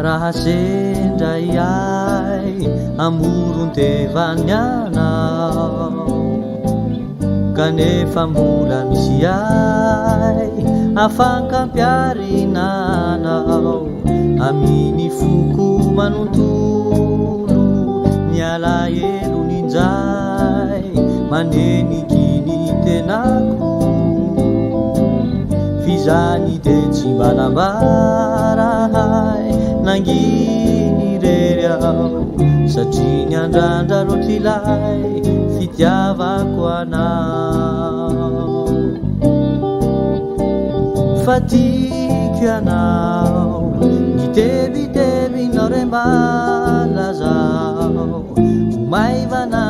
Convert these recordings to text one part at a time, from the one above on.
raha sendra iay amoron-tevany anao kanefa mbola misy ay afankampiarinanao aminy foko manontolo miala elo ninjay maneniky ny tenako fizany de tsy mbanambarahay nanginy rery aho satria ny andrandra loatrilay fitiavako anao fatiky anao nitebitebinao re mbalazao omaivana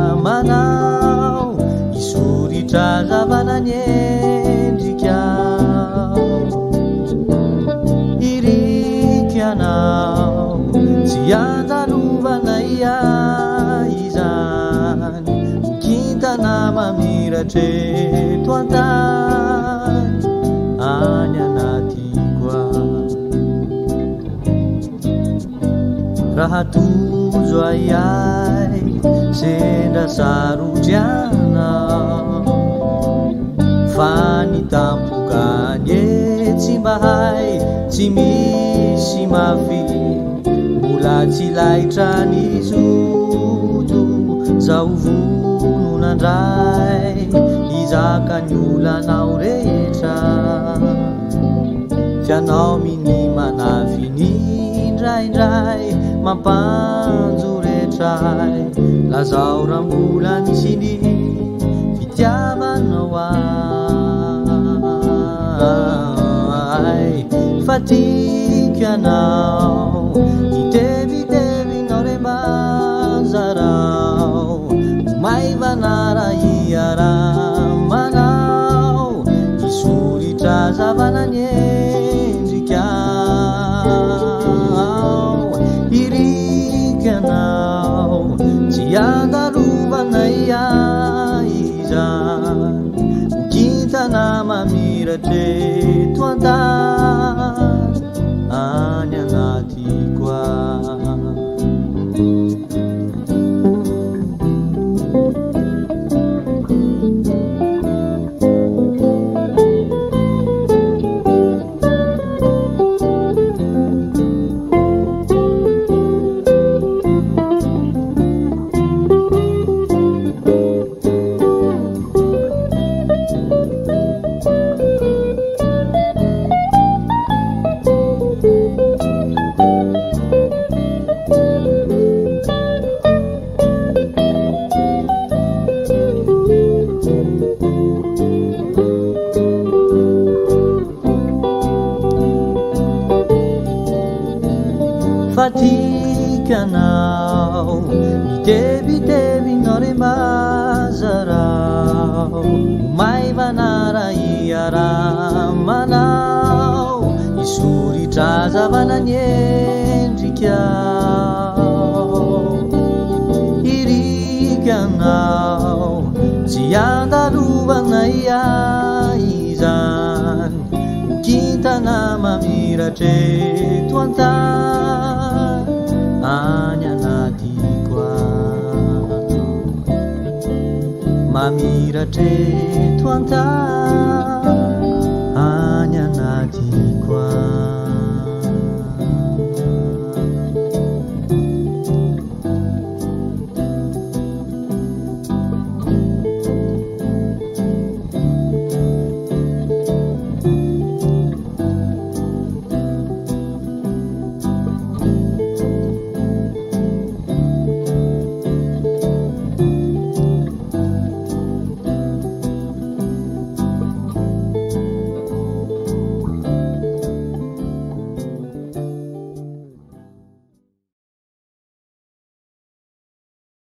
iaramanao isoritra zavana ny endrikao iriky anao tsy andalovana izany kintana mamiratreto antany any anatiko raha tozo ayay sendra sarotryanao fa nitampokany tsy mbahay tsy misy mafy mbola tsy laitra ny zoto zao vononandray izaka ny olanao rehetra fianao miny manafy ny indraindray mampanjo retray lazao raha mbola misy ny fitiavanao ay fatiky anao itevitevinao re mbazarao maivanara iaramanao isoritra zavana ny endrikao iriky anao tsy andalovana izany kintana mamiratreto antany any anatiko fatiky anao nitebitevinao re mbazarao maivanara iaramanao isoritra zavana ny endrikao iriky anao tsy andalovana izany kintana mamiratreto antany any anatiko mamiratreto antany any anatiko